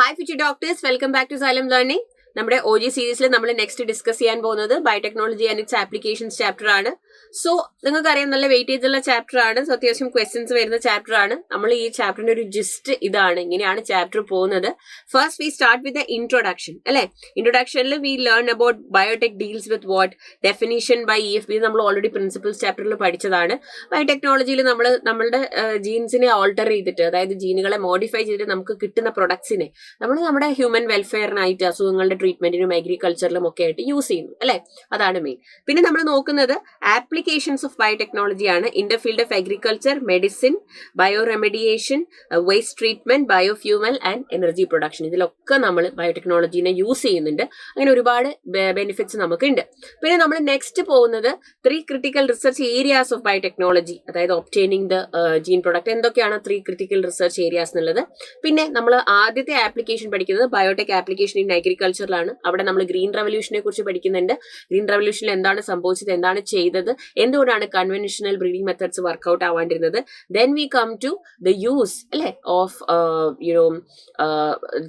Hi future doctors, welcome back to Xylem Learning. നമ്മുടെ OG സീരീസിൽ നമ്മൾ നെക്സ്റ്റ് ഡിസ്കസ് ചെയ്യാൻ പോകുന്നത് biotechnology and its applications chapter ആണ്. സോ നിങ്ങൾക്കറിയാം നല്ല വെയിറ്റേജ് ഉള്ള ചാപ്റ്റർ ആണ്. സോ അത്യാവശ്യം ക്വസ്റ്റ്യൻസ് വരുന്ന ചാപ്റ്റർ ആണ്. നമ്മൾ ഈ ചാപ്റ്ററിന്റെ ഒരു ജിസ്റ്റ് ഇതാണ്, ഇങ്ങനെയാണ് ചാപ്റ്റർ പോകുന്നത്. First we start with the introduction അല്ലെ. ഇൻട്രൊഡക്ഷനിൽ we learn about biotech deals with what, definition by EFB നമ്മൾ ഓൾറെഡി പ്രിൻസിപ്പിൾസ് ചാപ്റ്ററിൽ പഠിച്ചതാണ്. ബയോടെക്നോളജിയിൽ നമ്മൾ നമ്മളുടെ ജീൻസിനെ ഓൾട്ടർ ചെയ്തിട്ട്, അതായത് ജീനുകളെ മോഡിഫൈ ചെയ്തിട്ട് നമുക്ക് കിട്ടുന്ന പ്രൊഡക്ട്സിനെ നമ്മൾ നമ്മുടെ ഹ്യൂമൻ വെൽഫെയറിനായിട്ട്, അസുഖങ്ങളുടെ ട്രീറ്റ്മെന്റിനും അഗ്രികൾച്ചറിലും ഒക്കെ ആയിട്ട് യൂസ് ചെയ്യുന്നു അല്ലെ. അതാണ് മെയിൻ. പിന്നെ നമ്മൾ നോക്കുന്നത് ആപ്ലിക്കേഷൻസ് ഓഫ് ബയോടെക്നോളജി ആണ്. In the field of agriculture, medicine, bio remediation, waste treatment, biofuel and energy production, ഇതിലൊക്കെ നമ്മൾ ബയോടെക്നോളജീനെ യൂസ് ചെയ്യുന്നുണ്ട്. അങ്ങനെ ഒരുപാട് ബെനിഫിറ്റ്സ് നമുക്കുണ്ട്. പിന്നെ നമ്മൾ നെക്സ്റ്റ് പോകുന്നത് 3 critical research areas of biotechnology, അതായത് ഒബ്റ്റെയിനിങ് ദ ജീൻ പ്രൊഡക്റ്റ്. എന്തൊക്കെയാണ് 3 ക്രിട്ടിക്കൽ റിസർച്ച് ഏരിയാസ് എന്നുള്ളത്. പിന്നെ നമ്മൾ ആദ്യത്തെ ആപ്ലിക്കേഷൻ പഠിക്കുന്നത് ബയോടെക് ആപ്ലിക്കേഷൻ ഇൻ അഗ്രികൾച്ചറിലാണ്. അവിടെ നമ്മൾ ഗ്രീൻ റെവല്യൂഷനെ കുറിച്ച് പഠിക്കുന്നുണ്ട്. ഗ്രീൻ റെവല്യൂഷനിൽ എന്താണ് സംഭവിച്ചത്, എന്താണ് ചെയ്തത്, എന്തുകൊണ്ടാണ് കൺവെൻഷണൽ ബ്രീഡിംഗ് മെത്തേഡ്സ് വർക്ക്ഔട്ട് ആവാണ്ടിരുന്നത്. Then we come to the use അല്ലെ of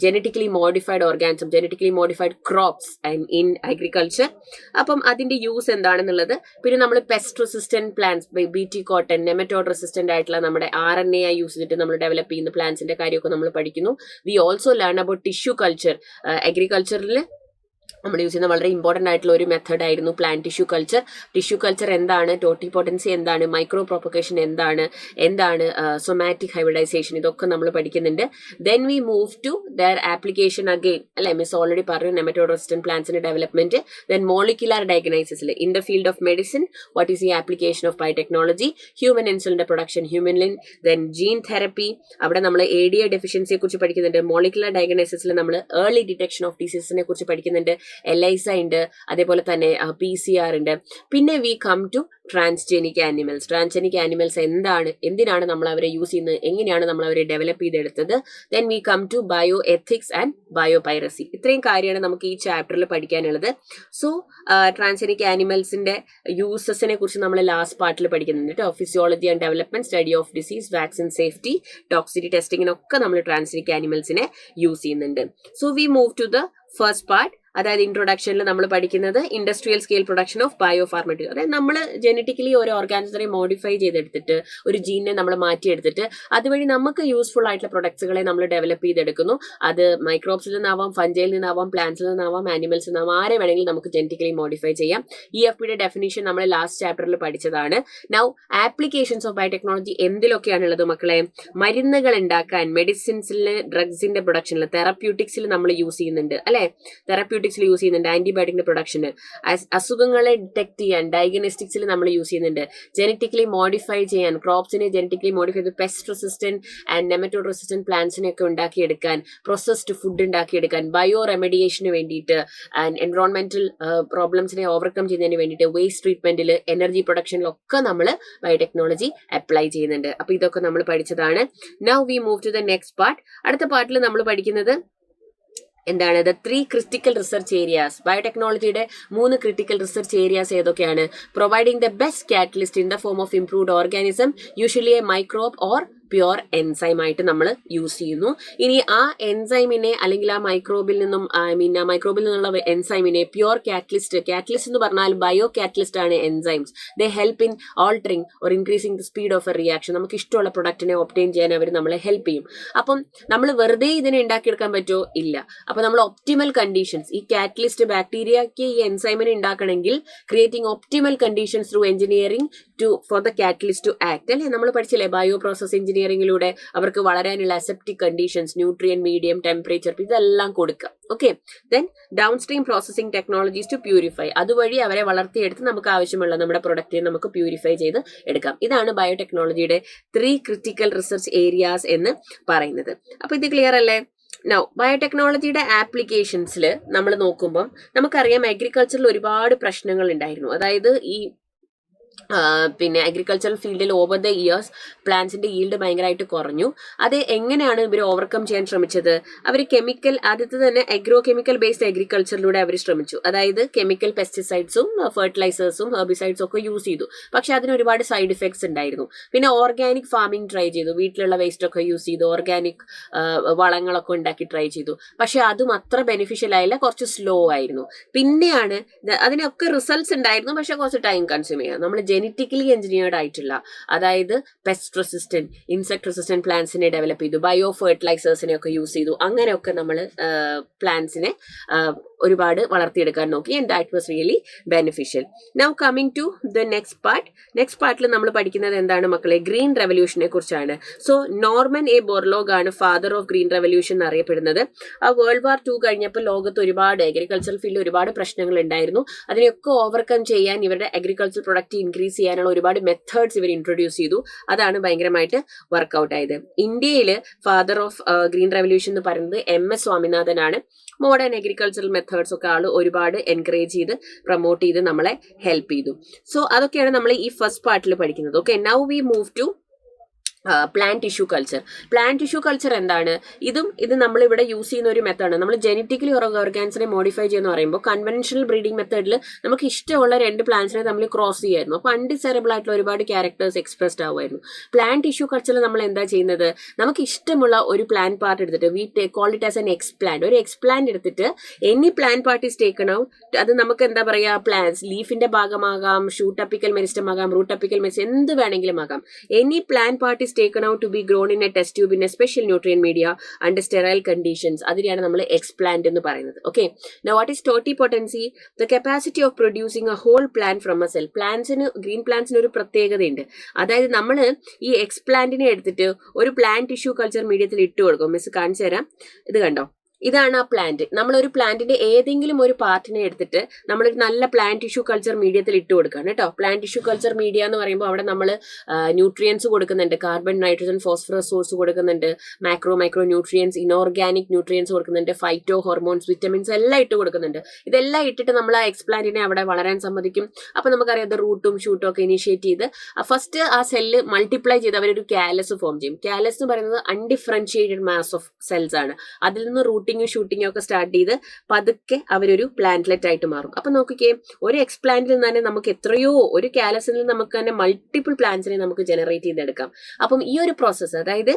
genetically modified organism, genetically modified crops in agriculture. അപ്പം അതിന്റെ യൂസ് എന്താണെന്നുള്ളത്. പിന്നെ നമ്മൾ pest resistant plants, BT cotton, nematode resistant ആയിട്ടുള്ള നമ്മുടെ RNA യൂസ് ചെയ്തിട്ട് നമ്മൾ ഡെവലപ്പ് ചെയ്യുന്ന പ്ലാന്റ്സിന്റെ കാര്യമൊക്കെ നമ്മൾ പഠിക്കുന്നു. We also learn about tissue culture. അഗ്രികൾച്ചറിൽ നമ്മൾ യൂസ് ചെയ്യുന്ന വളരെ ഇമ്പോർട്ടന്റ് ആയിട്ടുള്ള ഒരു മെത്തേഡ് ആയിരുന്നു plant tissue culture. Tissue culture എന്താണ്, ടോട്ടിപോട്ടൻസി എന്താണ്, മൈക്രോ പ്രൊപ്പഗേഷൻ എന്താണ്, സൊമാറ്റിക് ഹൈബ്രിഡൈസേഷൻ, ഇതൊക്കെ നമ്മൾ പഠിക്കുന്നുണ്ട്. Then we move to their application again അല്ലെ. മിസ് ഓൾറെഡി പറഞ്ഞു നെമറ്റോഡ് റെസിസ്റ്റന്റ് പ്ലാന്റ്സിന്റെ ഡെവലപ്മെന്റ്. ദെൻ മോളിക്കുലാർ ഡയഗ്നൈസിസിൽ in the field of medicine what is the application of biotechnology, human ഇൻസുലിന്റെ production, humanin. Then gene therapy, അവിടെ നമ്മൾ ADA ഡെഫിഷ്യൻസിയെ കുറിച്ച് പഠിക്കുന്നുണ്ട്. Molecular ഡയഗ്നൈസിസിൽ നമ്മൾ ഏർലി ഡിറ്റക്ഷൻ ഓഫ് ഡിസീസിനെ കുറിച്ച് പഠിക്കുന്നുണ്ട്. ELISA ഉണ്ട്, അതേപോലെ തന്നെ PCR ഉണ്ട്. പിന്നെ we come to transgenic animals. Transgenic animals എന്താണ്, എന്തിനാണ് നമ്മൾ അവരെ യൂസ് ചെയ്യുന്നത്, എങ്ങനെയാണ് നമ്മൾ അവരെ ഡെവലപ്പ് ചെയ്തെടുത്തത്. Then we come to bioethics and biopiracy. ഇത്രയും കാര്യമാണ് നമുക്ക് ഈ ചാപ്റ്ററിൽ പഠിക്കാനുള്ളത്. സോ ട്രാൻസ്ജെനിക് ആനിമൽസിന്റെ യൂസസിനെ കുറിച്ച് നമ്മൾ ലാസ്റ്റ് പാർട്ടിൽ പഠിക്കുന്നുണ്ട് കേട്ടോ. Physiology and development, study of disease, vaccine safety, toxicity ടെസ്റ്റിങ്ങിനൊക്കെ നമ്മൾ ട്രാൻസ്ജെനിക് ആനിമൽസിനെ യൂസ് ചെയ്യുന്നുണ്ട്. So we move to the first part. അതായത് ഇൻട്രൊഡക്ഷനിൽ നമ്മൾ പഠിക്കുന്നത് industrial scale production of biopharmaceutical. അതായത് നമ്മൾ ജനറ്റിക്കലി ഒരു ഓർഗാനിസത്തിനെ മോഡിഫൈ ചെയ്തെടുത്തിട്ട്, ഒരു ജീനിനെ നമ്മൾ മാറ്റിയെടുത്തിട്ട് അതുവഴി നമുക്ക് യൂസ്ഫുൾ ആയിട്ടുള്ള പ്രൊഡക്ട്സുകളെ നമ്മൾ ഡെവലപ്പ് ചെയ്തെടുക്കുന്നു. അത് മൈക്രോബ്സിൽ നിന്നാവാം, ഫഞ്ചയിൽ നിന്നാവാം, പ്ലാന്റ്സിൽ നിന്നാവാം, ആനിമൽസിൽ നിന്നാവാം, ആരെ വേണമെങ്കിലും നമുക്ക് ജനറ്റിക്കലി മോഡിഫൈ ചെയ്യാം. EFBയുടെ ഡെഫിനിഷൻ നമ്മൾ ലാസ്റ്റ് ചാപ്റ്ററിൽ പഠിച്ചതാണ്. നൗ ആപ്ലിക്കേഷൻസ് ഓഫ് ബയോടെക്നോളജി എന്തിലൊക്കെയാണുള്ളത് മക്കളെ? മരുന്നുകൾ ഉണ്ടാക്കാൻ, മെഡിസിൻസിൽ, ഡ്രഗ്സിന്റെ പ്രൊഡക്ഷനിൽ, തെറാപ്യൂട്ടിക്സിൽ നമ്മൾ യൂസ് ചെയ്യുന്നുണ്ട് അല്ലെ. തെറാപ്യൂട്ടിക്സിൽ യൂസ് ചെയ്യുന്നുണ്ട്. ആന്റിബയോട്ടിക്കിന്റെ പ്രൊഡക്ഷന്, അസുഖങ്ങളെ ഡിറ്റക്ട് ചെയ്യാൻ ഡയഗ്നോസ്റ്റിക്സിൽ നമ്മൾ യൂസ് ചെയ്യുന്നുണ്ട്. ജനറ്റിക്കലി മോഡിഫൈ ചെയ്യാൻ, ക്രോപ്സിനെ ജനറ്റിക്കലി മോഡിഫൈ ചെയ്ത് pest resistant and nematode resistant പ്ലാന്റ്സിനെ ഒക്കെ ഉണ്ടാക്കിയെടുക്കാൻ, പ്രോസസ്ഡ് ഫുഡ് ഉണ്ടാക്കിയെടുക്കാൻ, ബയോ റെമഡിയേഷന് വേണ്ടിയിട്ട്, ആൻഡ് എൻവറോൺമെന്റൽ പ്രോബ്ലംസിനെ ഓവർകം ചെയ്യുന്നതിന് വേണ്ടിയിട്ട്, വേസ്റ്റ് ട്രീറ്റ്മെന്റിൽ, എനർജി പ്രൊഡക്ഷനിലൊക്കെ നമ്മൾ ബയോടെക്നോളജി അപ്ലൈ ചെയ്യുന്നുണ്ട്. അപ്പൊ ഇതൊക്കെ നമ്മൾ പഠിച്ചതാണ്. Now we move to the next part. അടുത്ത പാർട്ടിൽ നമ്മൾ പഠിക്കുന്നത് എന്താണ്? The 3 critical research areas. ബയോടെക്നോളജിയുടെ 3 ക്രിട്ടിക്കൽ റിസർച്ച് ഏരിയാസ് ഏതൊക്കെയാണ്? Providing the best catalyst in the form of improved organism, usually a microbe or pure enzyme ആയിട്ട് നമ്മൾ യൂസ് ചെയ്യുന്നു. ഇനി ആ എൻസൈമിനെ അല്ലെങ്കിൽ ആ മൈക്രോബിൽ നിന്നുള്ള എൻസൈമിനെ പ്യുവർ കാറ്റലിസ്റ്റ് എന്ന് പറഞ്ഞാൽ ബയോ കാറ്റലിസ്റ്റ് ആണ് enzymes. They help in altering or increasing the speed of A reaction. നമുക്ക് ഇഷ്ടമുള്ള പ്രൊഡക്റ്റിനെ ഒബ്റ്റെയിൻ ചെയ്യാൻ അവർ നമ്മളെ ഹെൽപ്പ് ചെയ്യും. അപ്പം നമ്മൾ വെറുതെ ഇതിനെ ഉണ്ടാക്കിയെടുക്കാൻ പറ്റുമോ? ഇല്ല. അപ്പൊ നമ്മൾ ഒപ്റ്റിമൽ കണ്ടീഷൻസ്, ഈ കാറ്റലിസ്റ്റ് ബാക്ടീരിയക്ക് ഈ എൻസൈമിനെ ഉണ്ടാക്കണമെങ്കിൽ creating optimal conditions through engineering for the catalyst to act അല്ലെ. നമ്മൾ പഠിച്ചില്ലേ ബയോ പ്രോസസ് എഞ്ചിനീയറിംഗിലൂടെ അവർക്ക് വളരാനുള്ള aseptic conditions, nutrient medium, temperature, ഇതെല്ലാം കൊടുക്കുക. Okay. Then downstream processing technologies to purify. അതുവഴി അവരെ വളർത്തിയെടുത്ത് നമുക്ക് ആവശ്യമുള്ള നമ്മുടെ പ്രൊഡക്റ്റിനെ നമുക്ക് പ്യൂരിഫൈ ചെയ്ത് എടുക്കാം. ഇതാണ് ബയോടെക്നോളജിയുടെ 3 ക്രിട്ടിക്കൽ റിസർച്ച് ഏരിയാസ് എന്ന് പറയുന്നത്. അപ്പൊ ഇത് ക്ലിയർ അല്ലേ? നൗ ബയോടെക്നോളജിയുടെ ആപ്ലിക്കേഷൻസിൽ നമ്മൾ നോക്കുമ്പോൾ നമുക്കറിയാം അഗ്രികൾച്ചറിൽ ഒരുപാട് പ്രശ്നങ്ങൾ ഉണ്ടായിരുന്നു. അതായത് ഈ പിന്നെ അഗ്രികൾച്ചറൽ ഫീൽഡിൽ ഓവർ ദ ഇയേഴ്സ് പ്ലാന്റ്സിന്റെ ഈൽഡ് ഭയങ്കരമായിട്ട് കുറഞ്ഞു. അത് എങ്ങനെയാണ് ഇവർ ഓവർകം ചെയ്യാൻ ശ്രമിച്ചത്? അവർ ആദ്യത്തെ തന്നെ കെമിക്കൽ ബേസ്ഡ് അഗ്രികൾച്ചറിലൂടെ അവർ ശ്രമിച്ചു. അതായത് കെമിക്കൽ പെസ്റ്റിസൈഡ്സും ഫെർട്ടിലൈസേഴ്സും ഹെർബിസൈഡ്സും ഒക്കെ യൂസ് ചെയ്തു. പക്ഷെ അതിന് ഒരുപാട് സൈഡ് ഇഫക്ട്സ് ഉണ്ടായിരുന്നു. പിന്നെ ഓർഗാനിക് ഫാമിംഗ് ട്രൈ ചെയ്തു, വീട്ടിലുള്ള വേസ്റ്റ് ഒക്കെ യൂസ് ചെയ്തു, ഓർഗാനിക് വളങ്ങളൊക്കെ ഉണ്ടാക്കി ട്രൈ ചെയ്തു. പക്ഷെ അതും അത്ര ബെനിഫിഷ്യൽ ആയില്ല, കുറച്ച് സ്ലോ ആയിരുന്നു. പിന്നെയാണ് അതിനൊക്കെ റിസൾട്ട്സ് ഉണ്ടായിരുന്നു, പക്ഷെ കുറച്ച് ടൈം കൺസ്യൂം ചെയ്യാം. നമ്മൾ ജെനറ്റിക്കലി എഞ്ചിനീയർഡ് ആയിട്ടുള്ള, അതായത് പെസ്റ്റ് റെസിസ്റ്റന്റ്, ഇൻസെക്ട് റെസിസ്റ്റന്റ് പ്ലാന്റ്സിനെ ഡെവലപ്പ് ചെയ്തു, ബയോ ഫെർട്ടിലൈസേഴ്സിനെ ഒക്കെ യൂസ് ചെയ്തു. അങ്ങനെയൊക്കെ നമ്മൾ പ്ലാന്റ്സിനെ ഒരുപാട് വളർത്തിയെടുക്കാൻ നോക്കി. And that was really beneficial. Now coming to the next പാർട്ടിൽ നമ്മൾ പഠിക്കുന്നത് എന്താണ് മക്കളെ? ഗ്രീൻ റെവല്യൂഷനെ കുറിച്ചാണ്. സോ നോർമൻ എ ബോർലോഗ് ആണ് ഫാദർ ഓഫ് ഗ്രീൻ റെവല്യൂഷൻ എന്നറിയപ്പെടുന്നത്. വേൾഡ് വാർ 2 കഴിഞ്ഞപ്പോൾ ലോകത്ത് ഒരുപാട് അഗ്രികൾച്ചറൽ ഫീൽഡിൽ ഒരുപാട് പ്രശ്നങ്ങൾ ഉണ്ടായിരുന്നു. അതിനെയൊക്കെ ഓവർകം ചെയ്യാൻ ഇവരുടെ അഗ്രികൾച്ചർ പ്രൊഡക്റ്റ് ഇൻക്രീസ് ചെയ്യാനുള്ള ഒരുപാട് മെത്തേഡ്സ് ഇവർ ഇൻട്രൊഡ്യൂസ് ചെയ്തു. അതാണ് ഭയങ്കരമായിട്ട് വർക്ക്ഔട്ട് ആയത്. ഇന്ത്യയിൽ ഫാദർ ഓഫ് ഗ്രീൻ റെവല്യൂഷൻ എന്ന് പറയുന്നത് MS സ്വാമിനാഥനാണ്. മോഡേൺ അഗ്രികൾച്ചറൽ മെത്തേഡ്സ് ഒക്കെ ആൾ ഒരുപാട് എൻകറേജ് ചെയ്ത് പ്രൊമോട്ട് ചെയ്ത് നമ്മളെ ഹെൽപ്പ് ചെയ്തു. സോ അതൊക്കെയാണ് നമ്മൾ ഈ ഫസ്റ്റ് പാർട്ടിൽ പഠിക്കുന്നത്. Okay, now we move to plant tissue culture എന്താണ്? ഇത് നമ്മളിവിടെ യൂസ് ചെയ്യുന്ന ഒരു മെത്തേഡാണ്. നമ്മൾ ജെനറ്റിക്കലി ഓർഗാൻസിനെ മോഡിഫൈ ചെയ്യുന്ന പറയുമ്പോൾ കൺവെൻഷണൽ ബ്രീഡിംഗ് മെത്തേഡിൽ നമുക്ക് ഇഷ്ടമുള്ള 2 പ്ലാന്റ്സിനെ തമ്മിൽ ക്രോസ് ചെയ്യായിരുന്നു. അപ്പോൾ അൺഡിസൈറബിൾ ആയിട്ടുള്ള ഒരുപാട് ക്യാരക്ടേഴ്സ് എക്സ്പ്രസ്ഡ് ആവുമായിരുന്നു. പ്ലാന്റ് ടിഷ്യൂ കൾച്ചറിൽ നമ്മൾ എന്താ ചെയ്യുന്നത്? നമുക്ക് ഇഷ്ടമുള്ള ഒരു പ്ലാന്റ് പാർട്ട് എടുത്തിട്ട് we call it as an explant. ഒരു എക്സ്പ്ലാന്റ് എടുത്തിട്ട് any plant part is taken out. അത് നമുക്ക് എന്താ പറയുക, പ്ലാന്റ്സ് ലീഫിന്റെ ഭാഗമാകാം, ഷൂട്ട് അപ്പിക്കൽ മെരിസ്റ്റം ആകാം, റൂട്ട് അപ്പിക്കൽ മെരിസ്റ്റം, എന്ത് വേണമെങ്കിലും ആകാം. Any plant part taken out to be grown in a test tube in a special nutrient media under sterile conditions. അതിനെയാണ് നമ്മൾ എക്സ്പ്ലാന്റ് എന്ന് പറയുന്നത്. Okay, now what is totipotency? The capacity of producing a whole plant from a cell. Green പ്ലാന്റ്സിന് ഒരു പ്രത്യേകതയുണ്ട്. അതായത് നമ്മൾ ഈ എക്സ്പ്ലാന്റിനെ എടുത്തിട്ട് ഒരു പ്ലാന്റ് ടിഷ്യൂ കൾച്ചർ മീഡിയത്തിൽ ഇട്ട് കൊടുക്കും. മിസ് കാണിച്ചു തരാം. ഇത് കണ്ടോ, ഇതാണ് ആ പ്ലാന്റ്. നമ്മളൊരു പ്ലാന്റിന്റെ ഏതെങ്കിലും ഒരു പാർട്ടിനെ എടുത്തിട്ട് നമ്മളൊരു നല്ല പ്ലാന്റ് ടിഷ്യൂ കൾച്ചർ മീഡിയത്തിൽ ഇട്ട് കൊടുക്കുകയാണ് കേട്ടോ. പ്ലാന്റ് ടിഷ്യൂ കൾച്ചർ മീഡിയ എന്ന് പറയുമ്പോൾ അവിടെ നമ്മൾ ന്യൂട്രിയൻസ് കൊടുക്കുന്നുണ്ട്, കാർബൺ, നൈട്രജൻ, ഫോസ്ഫറസ് സോഴ്സ് കൊടുക്കുന്നുണ്ട്, മൈക്രോ ന്യൂട്രിയൻസ്, ഇനോർഗാനിക് ന്യൂട്രിയൻസ് കൊടുക്കുന്നുണ്ട്, ഫൈറ്റോ ഹോർമോൺസ്, വിറ്റമിൻസ് എല്ലാം ഇട്ട് കൊടുക്കുന്നുണ്ട്. ഇതെല്ലാം ഇട്ടിട്ട് നമ്മൾ ആ എക്സ്പ്ലാന്റിനെ അവിടെ വളരാൻ സമ്മതിക്കും. അപ്പൊ നമുക്കറിയാം റൂട്ടും ഷൂട്ടും ഒക്കെ ഇനിഷ്യേറ്റ് ചെയ്ത് ഫസ്റ്റ് ആ സെല്ല് മൾട്ടിപ്ലൈ ചെയ്ത് അവരൊരു കാലസ് ഫോം ചെയ്യും. കാലസ് എന്ന് പറയുന്നത് അൺഡിഫറൻഷിയേറ്റഡ് മാസ് ഓഫ് സെൽസ് ആണ്. അതിൽ നിന്ന് ഷൂട്ടിങ്ങും ഒക്കെ സ്റ്റാർട്ട് ചെയ്ത് പതുക്കെ അവരൊരു പ്ലാന്റ്ലെറ്റ് ആയിട്ട് മാറും. അപ്പൊ നോക്കിക്കേ, ഒരു എക്സ്പ്ലാന്റിൽ നിന്ന് തന്നെ നമുക്ക് എത്രയോ, ഒരു കാലസിൽ നിന്ന് നമുക്ക് തന്നെ മൾട്ടിപ്പിൾ പ്ലാന്റ്സിനെ നമുക്ക് ജനറേറ്റ് ചെയ്തെടുക്കാം. അപ്പം ഈ ഒരു പ്രോസസ്സ്, അതായത്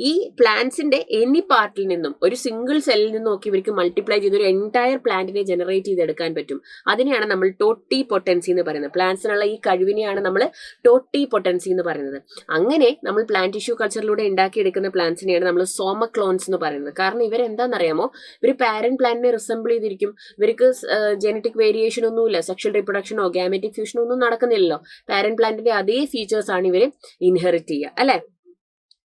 ഈ പ്ലാന്റ്സിന്റെ എനി പാർട്ടിൽ നിന്നും ഒരു സിംഗിൾ സെല്ലിൽ നിന്നും ഒക്കെ ഇവർക്ക് മൾട്ടിപ്ലൈ ചെയ്ത് ഒരു എൻറ്റയർ പ്ലാന്റിനെ ജനറേറ്റ് ചെയ്തെടുക്കാൻ പറ്റും. അതിനെയാണ് നമ്മൾ ടോട്ടിപൊട്ടൻസി എന്ന് പറയുന്നത്. പ്ലാന്റ്സിനുള്ള ഈ കഴിവിനെയാണ് നമ്മൾ ടോട്ടിപൊട്ടൻസി എന്ന് പറയുന്നത്. അങ്ങനെ നമ്മൾ പ്ലാന്റ് ടിഷ്യൂ കൾച്ചറിലൂടെ ഉണ്ടാക്കിയെടുക്കുന്ന പ്ലാന്റ്സിനെയാണ് നമ്മൾ സോമക്ലോൺസ് എന്ന് പറയുന്നത്. കാരണം ഇവരെന്താണെന്നറിയാമോ, ഇവർ പാരന്റ് പ്ലാന്റിനെ റിസംബിൾ ചെയ്തിരിക്കും. ഇവർക്ക് ജനറ്റിക് വേരിയേഷൻ ഒന്നുമില്ല, സെക്ഷൽ റീപ്രൊഡക്ഷനോ ഗാമെറ്റിക് ഫ്യൂഷനോ ഒന്നും നടക്കുന്നില്ലല്ലോ. പാരന്റ് പ്ലാന്റിന്റെ അതേ ഫീച്ചേഴ്സ് ആണ് ഇവർ ഇൻഹെറിറ്റ് ചെയ്യുക, അല്ലെ?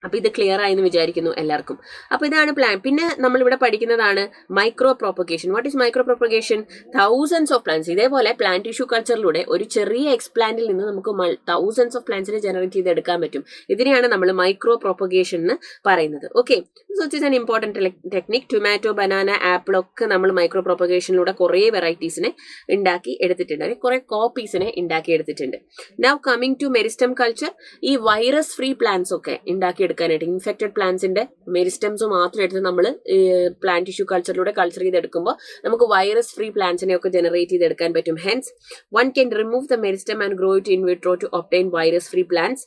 അപ്പൊ ഇത് ക്ലിയർ ആയെന്ന് വിചാരിക്കുന്നു എല്ലാവർക്കും. അപ്പൊ ഇതാണ് പ്ലാൻ. പിന്നെ നമ്മളിവിടെ പഠിക്കുന്നതാണ് micro propagation. What is micro propagation? Thousands of plants, ഇതേപോലെ പ്ലാന്റ് ടിഷ്യൂ കൾച്ചറിലൂടെ ഒരു ചെറിയ എക്സ്പ്ലാന്റിൽ നിന്ന് നമുക്ക് തൗസൻഡ്സ് ഓഫ് പ്ലാന്റ്സിനെ ജനറേറ്റ് ചെയ്തെടുക്കാൻ പറ്റും. ഇതിനെയാണ് നമ്മൾ മൈക്രോ പ്രൊപ്പഗേഷൻ എന്ന് പറയുന്നത്. Okay, so it is an important technique. Tomato, banana, apple ഒക്കെ നമ്മൾ മൈക്രോ പ്രൊപ്പഗേഷനിലൂടെ കുറേ വെറൈറ്റീസിനെ ഉണ്ടാക്കി എടുത്തിട്ടുണ്ട്, കുറെ കോപ്പീസിനെ ഉണ്ടാക്കി എടുത്തിട്ടുണ്ട്. Now coming to meristem culture. ഈ വൈറസ് ഫ്രീ പ്ലാന്റ്സ് ഒക്കെ ഉണ്ടാക്കി എടുക്കാനായിട്ട് ഇൻഫെക്റ്റഡ് പ്ലാന്റ്സിന്റെ മെരിസ്റ്റംസ് മാത്രം എടുത്ത് നമ്മൾ പ്ലാന്റ് ടിഷ്യൂ കൾച്ചറിലൂടെ കൾച്ചർ ചെയ്തെടുക്കുമ്പോൾ നമുക്ക് വൈറസ് ഫ്രീ പ്ലാന്റ്സിനെ ഒക്കെ ജനറേറ്റ് ചെയ്തെടുക്കാൻ പറ്റും. Hence one can remove the meristem and grow it in vitro to obtain virus free plants.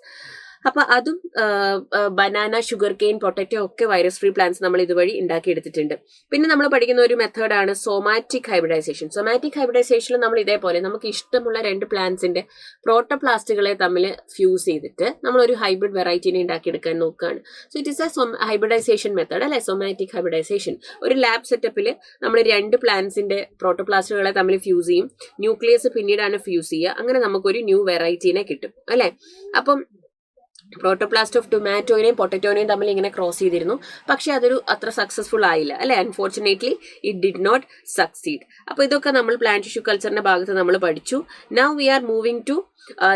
അപ്പൊ അതും ബനാന, ഷുഗർ കെയിൻ, പൊട്ടറ്റോ ഒക്കെ വൈറസ് ഫ്രീ പ്ലാന്റ്സ് നമ്മൾ ഇതുവഴി ഉണ്ടാക്കി എടുത്തിട്ടുണ്ട്. പിന്നെ നമ്മൾ പഠിക്കുന്ന ഒരു മെത്തേഡാണ് സോമാറ്റിക് ഹൈബ്രിഡൈസേഷൻ. സോമാറ്റിക് ഹൈബ്രിഡൈസേഷനിൽ നമ്മൾ ഇതേപോലെ നമുക്ക് ഇഷ്ടമുള്ള 2 പ്ലാന്റ്സിന്റെ പ്രോട്ടോപ്ലാസ്റ്റുകളെ തമ്മിൽ ഫ്യൂസ് ചെയ്തിട്ട് നമ്മൾ ഒരു ഹൈബ്രിഡ് വെറൈറ്റിനെ ഉണ്ടാക്കിയെടുക്കാൻ നോക്കുകയാണ്. So it is a hybridisation method, അല്ലെ? Somatic hybridisation. ഒരു ലാബ് സെറ്റപ്പിൽ നമ്മൾ 2 പ്ലാന്റ്സിന്റെ പ്രോട്ടോപ്ലാസ്റ്റുകളെ തമ്മിൽ ഫ്യൂസ് ചെയ്യും. ന്യൂക്ലിയസ് പിന്നീടാണ് ഫ്യൂസ് ചെയ്യുക. അങ്ങനെ നമുക്കൊരു ന്യൂ വെറൈറ്റിനെ കിട്ടും, അല്ലെ? അപ്പം പ്രോട്ടോപ്ലാസ്റ്റ് ഓഫ് ടൊമാറ്റോനെയും പൊട്ടറ്റോനെയും തമ്മിൽ ഇങ്ങനെ ക്രോസ് ചെയ്തിരുന്നു. പക്ഷെ അതൊരു അത്ര സക്സസ്ഫുൾ ആയില്ല അല്ലെ. Unfortunately it did not succeed. അപ്പൊ ഇതൊക്കെ നമ്മൾ പ്ലാന്റ് ടിഷ്യൂ കൾച്ചറിന്റെ ഭാഗത്ത് നമ്മൾ പഠിച്ചു. Now we are moving to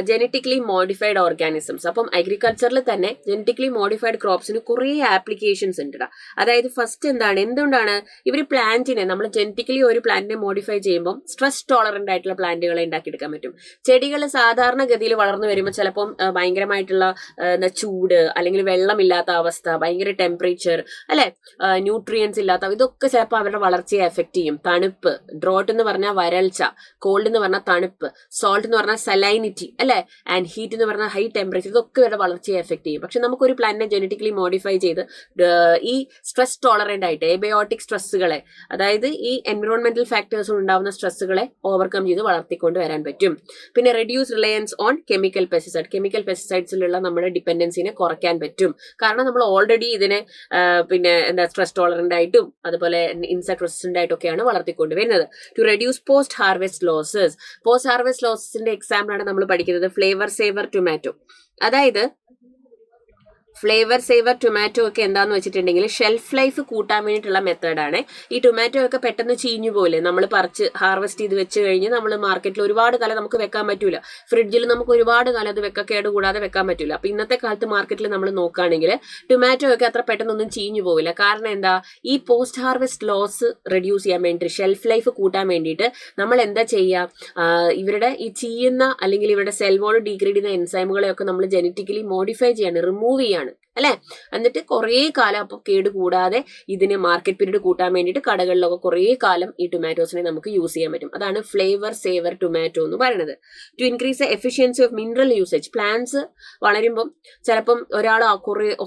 genetically modified organisms. അപ്പം അഗ്രികൾച്ചറിൽ തന്നെ ജെനറ്റിക്കലി മോഡിഫൈഡ് ക്രോപ്സിന് കുറേ ആപ്ലിക്കേഷൻസ് ഉണ്ട്. അതായത് ഫസ്റ്റ് എന്തുകൊണ്ടാണ് ഇവർ പ്ലാന്റിനെ നമ്മൾ ജെനറ്റിക്കലി ഒരു പ്ലാന്റിനെ മോഡിഫൈ ചെയ്യുമ്പോൾ സ്ട്രെസ് ടോളറന്റ് ആയിട്ടുള്ള പ്ലാന്റുകളെ ഉണ്ടാക്കിയെടുക്കാൻ പറ്റും. ചെടികൾ സാധാരണഗതിയിൽ വളർന്നു വരുമ്പോൾ ചിലപ്പം ഭയങ്കരമായിട്ടുള്ള ചൂട് അല്ലെങ്കിൽ വെള്ളമില്ലാത്ത അവസ്ഥ, ഭയങ്കര ടെമ്പറേച്ചർ അല്ലെ, ന്യൂട്രിയൻസ് ഇല്ലാത്ത ഇതൊക്കെ ചിലപ്പോൾ അവരുടെ വളർച്ചയെ എഫക്ട് ചെയ്യും. തണുപ്പ്, ഡ്രോട്ട് എന്ന് പറഞ്ഞാൽ വരൾച്ച, കോൾഡ് എന്ന് പറഞ്ഞാൽ തണുപ്പ്, സോൾട്ട് എന്ന് പറഞ്ഞാൽ സലൈനിറ്റി അല്ലെ, ആൻഡ് ഹീറ്റ് എന്ന് പറഞ്ഞാൽ ഹൈ ടെമ്പറേച്ചർ, ഇതൊക്കെ ഇവരുടെ വളർച്ചയെ എഫക്ട് ചെയ്യും. പക്ഷെ നമുക്കൊരു പ്ലാന്റിനെ ജെനറ്റിക്കലി മോഡിഫൈ ചെയ്ത് ഈ സ്ട്രെസ് ടോളറന്റ് ആയിട്ട് എബയോട്ടിക് സ്ട്രെസ്സുകളെ, അതായത് ഈ എൻവിറോൺമെന്റൽ ഫാക്ടേഴ്സ് ഉണ്ടാവുന്ന സ്ട്രെസ്സുകളെ ഓവർകം ചെയ്ത് വളർത്തിക്കൊണ്ട് വരാൻ പറ്റും. പിന്നെ റെഡ്യൂസ് റിലയൻസ് ഓൺ കെമിക്കൽ പെസ്റ്റിസൈഡ്സിലുള്ള നമ്മുടെ ഡിപ്പെൻഡൻസിനെ കുറയ്ക്കാൻ പറ്റും. കാരണം നമ്മൾ ഓൾറെഡി ഇതിനെ സ്ട്രെസ് ടോളറന്റ് ആയിട്ടും അതുപോലെ ഇൻസെക്ട് റെസിസ്റ്റന്റ് ആയിട്ടൊക്കെയാണ് വളർത്തിക്കൊണ്ട് വരുന്നത്. ടു റെഡ്യൂസ് പോസ്റ്റ് ഹാർവെസ്റ്റ് ലോസസിന്റെ എക്സാമ്പിൾ ആണ് നമ്മൾ പഠിക്കുന്നത് ഫ്ലേവർ സേവർ ടൊമാറ്റോ. അതായത് ഫ്ലേവർ സേവർ ടൊമാറ്റോ ഒക്കെ എന്താന്ന് വെച്ചിട്ടുണ്ടെങ്കിൽ ഷെൽഫ് ലൈഫ് കൂട്ടാൻ വേണ്ടിയിട്ടുള്ള മെത്തേഡാണ്. ഈ ടൊമാറ്റോ ഒക്കെ പെട്ടെന്ന് ചീഞ്ഞു പോലെ നമ്മൾ പറിച്ച് ഹാർവെസ്റ്റ് ചെയ്ത് വെച്ച് കഴിഞ്ഞ് നമ്മൾ മാർക്കറ്റിൽ ഒരുപാട് കാലം നമുക്ക് വെക്കാൻ പറ്റൂല. ഫ്രിഡ്ജിൽ നമുക്ക് ഒരുപാട് കാലം അത് കേട് കൂടാതെ വെക്കാൻ പറ്റൂല. അപ്പൊ ഇന്നത്തെ കാലത്ത് മാർക്കറ്റിൽ നമ്മൾ നോക്കുകയാണെങ്കിൽ ടൊമാറ്റോ ഒക്കെ അത്ര പെട്ടെന്നൊന്നും ചീഞ്ഞു പോവില്ല. കാരണം എന്താ, ഈ പോസ്റ്റ് ഹാർവെസ്റ്റ് ലോസ് റെഡ്യൂസ് ചെയ്യാൻ വേണ്ടിയിട്ട്, ഷെൽഫ് ലൈഫ് കൂട്ടാൻ വേണ്ടിയിട്ട് നമ്മൾ എന്താ ചെയ്യുക, ഇവരുടെ ഈ ചീയുന്ന അല്ലെങ്കിൽ ഇവരുടെ സെൽ വോൾ ഡീഗ്രേഡ് ചെയ്യുന്ന എൻസൈമുകളെയൊക്കെ നമ്മൾ ജെനറ്റിക്കലി മോഡിഫൈ ചെയ്യാണ്, റിമൂവ് ചെയ്യാണ് അല്ലെ. എന്നിട്ട് കുറേ കാലം അപ്പോൾ കേട് കൂടാതെ ഇതിന് മാർക്കറ്റ് പീരീഡ് കൂട്ടാൻ വേണ്ടിയിട്ട് കടകളിലൊക്കെ കുറേ കാലം ഈ ടൊമാറ്റോസിനെ നമുക്ക് യൂസ് ചെയ്യാൻ പറ്റും. അതാണ് ഫ്ലേവർ സേവർ ടൊമാറ്റോ എന്ന് പറയുന്നത്. To increase the efficiency of mineral usage. Plants വളരുമ്പം ചിലപ്പം ഒരാൾ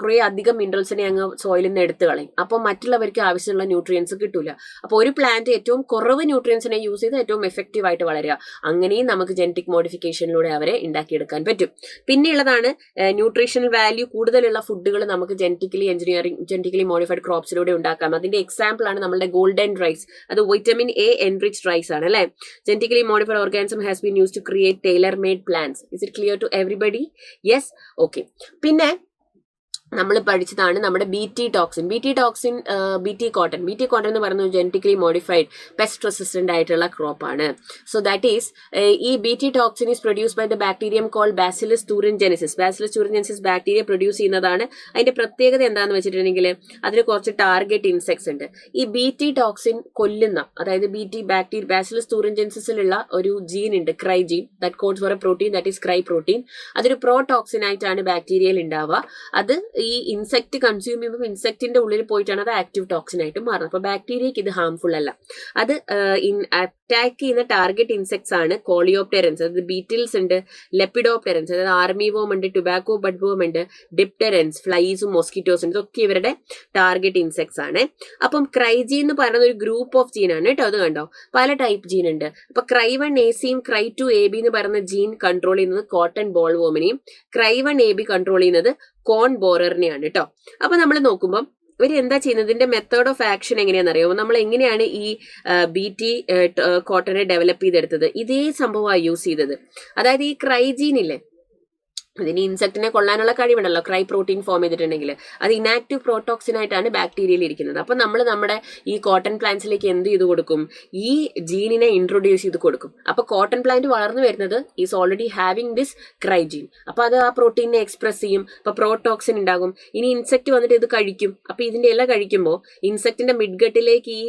കുറേ അധികം മിനറൽസിനെ അങ്ങ് സോയിലിൽ നിന്ന് എടുത്തു കളയും. അപ്പം മറ്റുള്ളവർക്ക് ആവശ്യമുള്ള ന്യൂട്രിയൻസ് കിട്ടൂല. അപ്പോൾ ഒരു പ്ലാന്റ് ഏറ്റവും കുറവ് ന്യൂട്രിയൻസിനെ യൂസ് ചെയ്ത് ഏറ്റവും എഫക്റ്റീവ് ആയിട്ട് വളരുക. അങ്ങനെയും നമുക്ക് ജെനറ്റിക് മോഡിഫിക്കേഷനിലൂടെ അവരെ ഉണ്ടാക്കിയെടുക്കാൻ പറ്റും. പിന്നെയുള്ളതാണ് ന്യൂട്രീഷണൽ വാല്യൂ കൂടുതലുള്ള ഫുഡുകൾ നമുക്ക് ജെനറ്റിക്കലി മോഡിഫൈഡ് ക്രോപ്സിലൂടെ ഉണ്ടാക്കാം. അതിന്റെ എക്സാമ്പിൾ ആണ് നമ്മുടെ ഗോൾഡൻ റൈസ്. അത് വൈറ്റമിൻ എ എൻറിച്ച്ഡ് റൈസ് ആണ് അല്ലെ. Genetically modified organism has been used to create tailor made plants. Is it clear to everybody? Yes, okay. പിന്നെ നമ്മൾ പഠിച്ചതാണ് നമ്മുടെ ബി ടി കോട്ടൺ എന്ന് പറയുന്നത് ജെനറ്റിക്കലി മോഡിഫൈഡ് പെസ്റ്റ് റെസിസ്റ്റന്റ് ആയിട്ടുള്ള ക്രോപ്പ് ആണ്. സോ ദാറ്റ് ഈസ് ഈ B T toxin is produce by the bacterium called Bacillus thuringiensis bacteria produce ചെയ്യുന്നതാണ്. അതിന്റെ പ്രത്യേകത എന്താണെന്ന് വെച്ചിട്ടുണ്ടെങ്കിൽ അതിന് കുറച്ച് ടാർഗറ്റ് ഇൻസെക്ട്സ് ഉണ്ട്. ഈ ബി ടി ടോക്സിൻ കൊല്ലുന്ന, അതായത് ബാസിലസ് തുറിൻജെനിസിസിലുള്ള ഒരു ജീൻ ഉണ്ട്, cry gene, that codes for a protein, that is cry protein. അതൊരു പ്രോടോക്സിൻ ആയിട്ടാണ് ബാക്ടീരിയയിൽ ഉണ്ടാവുക. അത് ഈ ഇൻസെക്ട് കൺസ്യൂം ചെയ്യുമ്പോൾ ഇൻസെക്ടിന്റെ ഉള്ളിൽ പോയിട്ടാണ് അത് ആക്റ്റീവ് ടോക്സിൻ ആയിട്ട് മാറുന്നത്. അപ്പൊ ബാക്ടീരിയക്ക് ഇത് ഹാംഫുൾ അല്ല. അത് അറ്റാക്ക് ചെയ്യുന്ന ടാർഗറ്റ് ഇൻസെക്ട്സ് ആണ് കോളിയോപ്റ്റെറൻസ്, അതായത് ബീറ്റിൽസ് ഉണ്ട്, ലെപ്പിഡോപ്റ്റെറൻസ്, അതായത് ആർമി വോം ഉണ്ട്, ടുബാക്കോ ബഡ് വോം ഉണ്ട്, ഡിപ്റ്റെറൻസ്, ഫ്ലൈസും മോസ്കിറ്റോസ് ഉണ്ട്. ഇതൊക്കെ ഇവരുടെ ടാർഗറ്റ് ഇൻസെക്ട്സ് ആണ്. അപ്പം ക്രൈജീൻ എന്ന് പറയുന്ന ഒരു ഗ്രൂപ്പ് ഓഫ് ജീൻ ആണ് കേട്ടോ. അത് കണ്ടോ, പല ടൈപ്പ് ജീൻ ഉണ്ട്. അപ്പൊ Cry1AC Cry2AB എന്ന് പറയുന്ന ജീൻ കൺട്രോൾ ചെയ്യുന്നത് കോട്ടൺ ബോൾ വോമിനെയും Cry1AB കൺട്രോൾ ചെയ്യുന്നത് കോൺ ബോററിനെയാണ് കേട്ടോ. അപ്പൊ നമ്മൾ നോക്കുമ്പോൾ ഇവർ എന്താ ചെയ്യുന്നത്, ഇതിന്റെ മെത്തേഡ് ഓഫ് ആക്ഷൻ എങ്ങനെയാണെന്ന് അറിയാമോ? നമ്മൾ എങ്ങനെയാണ് ഈ ബി ടി കോട്ടനെ ഡെവലപ്പ് ചെയ്തെടുത്തത്? ഇതേ സംഭവമാണ് യൂസ് ചെയ്തത്. അതായത് ഈ ക്രൈജീൻ ഇല്ലേ, ഇതിന് ഇൻസെക്ടിനെ കൊള്ളാനുള്ള കഴിവുണ്ടല്ലോ, ക്രൈ പ്രോട്ടീൻ ഫോം ചെയ്തിട്ടുണ്ടെങ്കിൽ അത് ഇനാക്റ്റീവ് പ്രോടോക്സിൻ ആയിട്ടാണ് ബാക്ടീരിയയിൽ ഇരിക്കുന്നത്. അപ്പൊ നമ്മൾ നമ്മുടെ ഈ കോട്ടൺ പ്ലാന്റ്സിലേക്ക് എന്ത് ചെയ്ത് കൊടുക്കും, ഈ ജീനിനെ ഇൻട്രൊഡ്യൂസ് ചെയ്ത് കൊടുക്കും. അപ്പൊ കോട്ടൺ പ്ലാന്റ് വളർന്നു വരുന്നത് is already having this cry gene. അപ്പൊ അത് ആ പ്രോട്ടീനെ എക്സ്പ്രസ് ചെയ്യും. അപ്പൊ പ്രോടോക്സിൻ ഉണ്ടാകും. ഇനി ഇൻസെക്ട് വന്നിട്ട് ഇത് കഴിക്കും. അപ്പൊ ഇതിന്റെ ഇല കഴിക്കുമ്പോൾ ഇൻസെക്ടിന്റെ മിഡ്ഗട്ടിലേക്ക് ഈ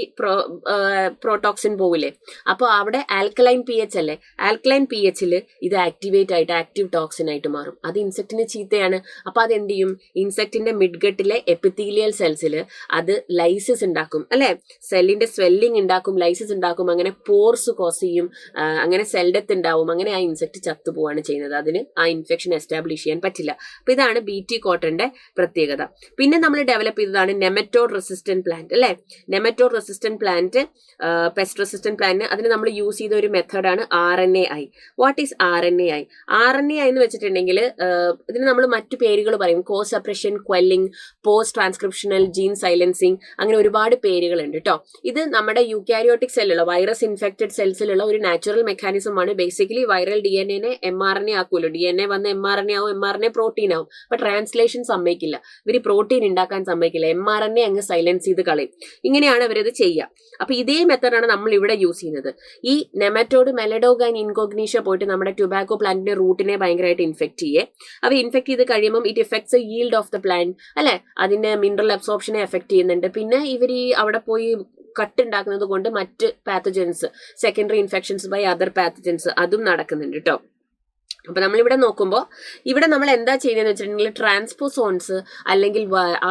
പ്രോടോക്സിൻ പോവില്ലേ, അപ്പൊ അവിടെ ആൽക്കലൈൻ pH അല്ലേ, ആൽക്കലൈൻ pHൽ ഇത് ആക്ടിവേറ്റ് ആയിട്ട് ആക്റ്റീവ് ടോക്സിൻ ആയിട്ട് മാറും. അത് ഇൻസെക്ടിന് ചീത്തയാണ്. അപ്പൊ അതെന്ത് ചെയ്യും, ഇൻസെക്ടിന്റെ മിഡ്ഗട്ടിലെ എപ്പിത്തീലിയൽ സെൽസിൽ അത് ലൈസിസ് ഉണ്ടാക്കും അല്ലെ, സെല്ലിന്റെ സ്വെല്ലിംഗ് ഉണ്ടാക്കും, ലൈസിസ് ഉണ്ടാക്കും, അങ്ങനെ പോർസ് കോസ് ചെയ്യും, അങ്ങനെ സെൽ ഡെത്ത് ഉണ്ടാവും, അങ്ങനെ ആ ഇൻസെക്ട് ചത്തുപോവാണ് ചെയ്യുന്നത്. അതിന് ആ ഇൻഫെക്ഷൻ എസ്റ്റാബ്ലിഷ് ചെയ്യാൻ പറ്റില്ല. അപ്പൊ ഇതാണ് ബി ടി കോട്ടന്റെ പ്രത്യേകത. പിന്നെ നമ്മൾ ഡെവലപ്പ് ചെയ്തതാണ് നെമറ്റോഡ് റെസിസ്റ്റന്റ് പ്ലാന്റ് അല്ലെ. Nematode resistant plant, pest resistant plant, അതിന് നമ്മൾ യൂസ് ചെയ്ത ഒരു മെത്തേഡാണ് RNAi. What is RNAi? RNAi എന്ന് വെച്ചിട്ടുണ്ടെങ്കിൽ ഇതിന് നമ്മൾ മറ്റു പേരുകൾ പറയും. Co suppression, quelling, post transcriptional, gene silencing, അങ്ങനെ ഒരുപാട് പേരുകളുണ്ട് കേട്ടോ. ഇത് നമ്മുടെ യൂക്കാരിയോട്ടിക് സെല്ലുള്ള വൈറസ് ഇൻഫെക്റ്റഡ് സെൽസിലുള്ള ഒരു നാച്ചുറൽ മെക്കാനിസം ആണ്. ബേസിക്കലി വൈറൽ DNA mRNA ആക്കുമല്ലോ. DNA വന്ന് mRNA ആവും, mRNA പ്രോട്ടീൻ ആവും. അപ്പൊ ട്രാൻസ്ലേഷൻ സമ്മതിക്കില്ല, ഇവർ പ്രോട്ടീൻ ഉണ്ടാക്കാൻ സമ്മതിക്കില്ല, mRNA അങ്ങ് സൈലൻസ് ചെയ്ത് കളയും. ഇങ്ങനെയാണ് ഇവരത് ചെയ്യുക. അപ്പൊ ഇതേ മെത്തഡാണ് നമ്മൾ ഇവിടെ യൂസ് ചെയ്യുന്നത്. ഈ നെമറ്റോഡ് മെലഡോഗൈൻ ഇൻകോഗ്നീഷ്യ പോയിട്ട് നമ്മുടെ ടുബാക്കോ പ്ലാന്റിന്റെ റൂട്ടിനെ ഭയങ്കരമായിട്ട് ഇൻഫെക്ട് ചെയ്യേ. അവ ഇൻഫെക്ട് ചെയ്ത് കഴിയുമ്പോൾ it effects the yield of the plant, അല്ലെ, അതിന്റെ മിനറൽ അബ്സോർപ്ഷനെ എഫക്ട് ചെയ്യുന്നുണ്ട്. പിന്നെ ഇവർ അവിടെ പോയി കട്ട് ഉണ്ടാക്കുന്നത് കൊണ്ട് മറ്റ് pathogens, secondary infections by other pathogens, അതും നടക്കുന്നുണ്ട് കേട്ടോ. അപ്പൊ നമ്മളിവിടെ നോക്കുമ്പോൾ ഇവിടെ നമ്മൾ എന്താ ചെയ്യുന്നതെന്ന് വെച്ചിട്ടുണ്ടെങ്കിൽ ട്രാൻസ്പോസോൺസ് അല്ലെങ്കിൽ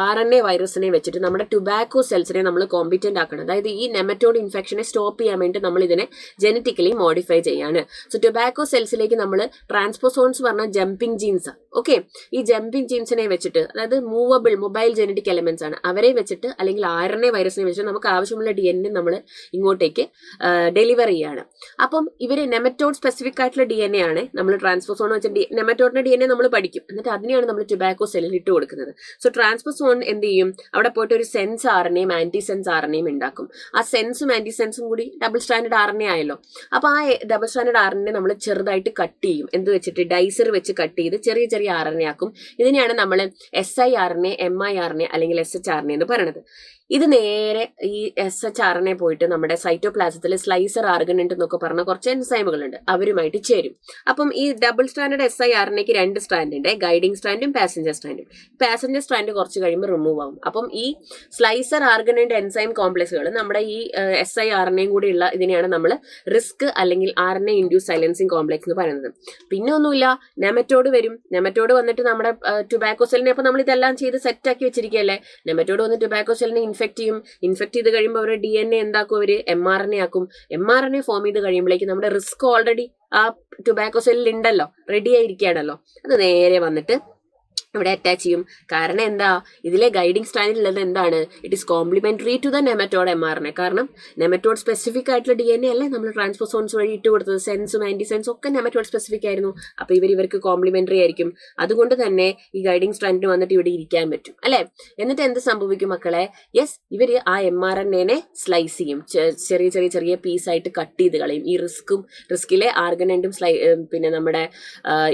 RNA വൈറസിനെ വെച്ചിട്ട് നമ്മുടെ ടുബാക്കോ സെൽസിനെ നമ്മൾ കോമ്പിറ്റന്റ് ആക്കണം. അതായത് ഈ നെമറ്റോഡ് ഇൻഫെക്ഷനെ സ്റ്റോപ്പ് ചെയ്യാൻ വേണ്ടി നമ്മൾ ഇതിനെ ജനറ്റിക്കലി മോഡിഫൈ ചെയ്യാണ്. സോ ടുബാക്കോ സെൽസിലേക്ക് നമ്മൾ ട്രാൻസ്പോസോൺസ് പറഞ്ഞ ജമ്പിങ് ജീൻസ്, ഓക്കെ, ഈ ജമ്പിങ് ജീൻസിനെ വെച്ചിട്ട്, അതായത് മൊബൈൽ ജനറ്റിക് എലമെന്റ്സ് ആണ്, അവരെ വെച്ചിട്ട് അല്ലെങ്കിൽ RNA വൈറസിനെ വെച്ചിട്ട് നമുക്ക് ആവശ്യമുള്ള DNA നമ്മൾ ഇങ്ങോട്ടേക്ക് ഡെലിവർ ചെയ്യാണ്. അപ്പം ഇവര് നെമറ്റോഡ് സ്പെസിഫിക് ആയിട്ടുള്ള DNA ആണ് നമ്മൾ ട്രാൻസ്പോസോൺ വെച്ചിട്ട് നെമറ്റോഡിന്റെ DNA നമ്മൾ പഠിക്കും, എന്നിട്ട് അതിനെയാണ് നമ്മൾ ടുബാക്കോ സെല്ലിൽ ഇട്ട് കൊടുക്കുന്നത്. സോ ട്രാൻസ്പോസോൺ എന്ത് ചെയ്യും, അവിടെ പോയിട്ട് ഒരു സെൻസ് RNAയും ആന്റിസെൻസ് RNAയും ഉണ്ടാക്കും. ആ സെൻസും ആന്റിസെൻസും കൂടി ഡബിൾ സ്റ്റാൻഡേർഡ് RNA ആയല്ലോ. അപ്പൊ ആ ഡബിൾ സ്റ്റാൻഡേർഡ് RNA നമ്മൾ ചെറുതായിട്ട് കട്ട് ചെയ്യും. എന്ത് വെച്ചിട്ട്, ഡൈസർ വെച്ച് കട്ട് ചെയ്ത് ചെറിയ ചെറിയ RNA ആക്കും. ഇതിനെയാണ് നമ്മൾ siRNA, miRNA അല്ലെങ്കിൽ shRNA എന്ന് പറയുന്നത്. ഇത് നേരെ ഈ shRNA പോയിട്ട് നമ്മുടെ സൈറ്റോപ്ലാസത്തിൽ സ്ലൈസർ ആർഗനന്റ് എന്നൊക്കെ പറഞ്ഞ കുറച്ച് എൻസൈമുകളുണ്ട്, അവരുമായിട്ട് ചേരും. അപ്പം ഈ ഡബിൾ സ്റ്റാൻഡേർഡ് siRNAക്ക് 2 സ്ട്രാൻഡ് ഉണ്ട്, ഗൈഡിങ് സ്ട്രാൻഡും പാസഞ്ചർ സ്ട്രാൻഡും. പാസഞ്ചർ സ്ട്രാൻഡ് കുറച്ച് കഴിയുമ്പോൾ റിമൂവ് ആവും. അപ്പം ഈ സ്ലൈസർ ആർഗനന്റ് എൻസൈം കോംപ്ലക്സുകൾ നമ്മുടെ ഈ siRNAയും കൂടി ഉള്ള ഇതിനെയാണ് നമ്മൾ റിസ്ക് അല്ലെങ്കിൽ RNA ഇൻഡ്യൂസ് സൈലൻസിങ് കോംപ്ലക്സ് എന്ന് പറയുന്നത്. പിന്നെ ഒന്നുമില്ല, നെമറ്റോഡ് വരും. നെമറ്റോഡ് വന്നിട്ട് നമ്മുടെ ടുബാക്കോ സെല്ലിനെ, അപ്പൊ നമ്മൾ ഇതെല്ലാം ചെയ്ത് സെറ്റ് ആക്കി വെച്ചിരിക്കുകയല്ലേ, നെമറ്റോഡ് വന്ന് ടുബാക്കോ സെല്ലിനെ ഇൻഫെക്ട് ചെയ്യും. ഇൻഫെക്ട് ചെയ്ത് കഴിയുമ്പോൾ അവരുടെ DNA എന്താക്കും, അവര് mRNA ആക്കും. mRNA ഫോം ചെയ്ത് കഴിയുമ്പോഴേക്കും നമ്മുടെ റിസ്ക് ഓൾറെഡി ആ ടുബാക്കോ സെല്ലിൽ ഉണ്ടല്ലോ, റെഡി ആയിരിക്കുകയാണല്ലോ, അത് നേരെ വന്നിട്ട് ഇവിടെ അറ്റാച്ച് ചെയ്യും. കാരണം എന്താ, ഇതിലെ ഗൈഡിങ് സ്ട്രാൻഡിലുള്ളത് എന്താണ്, it is complementary to the nematode mRNA. കാരണം നെമറ്റോഡ് സ്പെസിഫിക് ആയിട്ടുള്ള DNA അല്ലേ നമ്മൾ ട്രാൻസ്പോസോൺസ് വഴി ഇട്ട് കൊടുത്തത്. സെൻസും ആന്റിസെൻസും ഒക്കെ നെമറ്റോഡ് സ്പെസിഫിക് ആയിരുന്നു. അപ്പൊ ഇവർക്ക് കോംപ്ലിമെന്ററി ആയിരിക്കും. അതുകൊണ്ട് തന്നെ ഈ ഗൈഡിങ് സ്ട്രാൻഡിന് വന്നിട്ട് ഇവിടെ ഇരിക്കാൻ പറ്റും, അല്ലെ. എന്നിട്ട് എന്ത് സംഭവിക്കും മക്കളെ, യെസ്, ഇവര് ആ mRNAനെ സ്ലൈസ് ചെയ്യും, ചെറിയ ചെറിയ ചെറിയ പീസായിട്ട് കട്ട് ചെയ്ത് കളയും. ഈ റിസ്കിലെ ആർഗനന്റും പിന്നെ നമ്മുടെ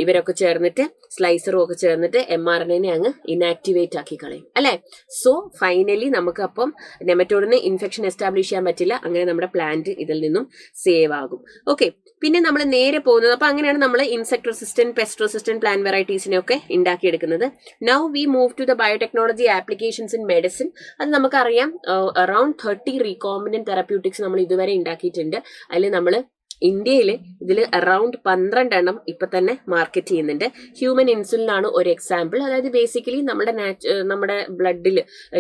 ഇവരൊക്കെ ചേർന്നിട്ട്, സ്ലൈസറും ഒക്കെ ചേർന്നിട്ട് mRNAനെ അങ്ങ് ഇനാക്ടിവേറ്റ് ആക്കി കളയും, അല്ലെ. സോ ഫൈനലി നമുക്ക് അപ്പം നെമറ്റോഡിന് ഇൻഫെക്ഷൻ എസ്റ്റാബ്ലിഷ് ചെയ്യാൻ പറ്റില്ല. അങ്ങനെ നമ്മുടെ പ്ലാന്റ് ഇതിൽ നിന്നും സേവ് ആകും. ഓക്കെ, പിന്നെ നമ്മൾ നേരെ പോകുന്നത്, അപ്പൊ അങ്ങനെയാണ് നമ്മൾ insect resistant, pest resistant plant വെറൈറ്റീസിനെ ഒക്കെ ഉണ്ടാക്കിയെടുക്കുന്നത്. Now we move to the biotechnology applications in medicine. അത് നമുക്കറിയാം, അറൌണ്ട് 30 റീകോമ്പിനന്റ് തെറാപ്യൂട്ടിക്സ് നമ്മൾ ഇതുവരെ ഉണ്ടാക്കിയിട്ടുണ്ട്. അതിൽ നമ്മൾ ഇന്ത്യയിൽ ഇതിൽ അറൌണ്ട് 12 എണ്ണം ഇപ്പൊ തന്നെ മാർക്കറ്റ് ചെയ്യുന്നുണ്ട്. ഹ്യൂമൻ ഇൻസുലിൻ ആണ് ഒരു എക്സാമ്പിൾ. അതായത് ബേസിക്കലി നമ്മുടെ ബ്ലഡിൽ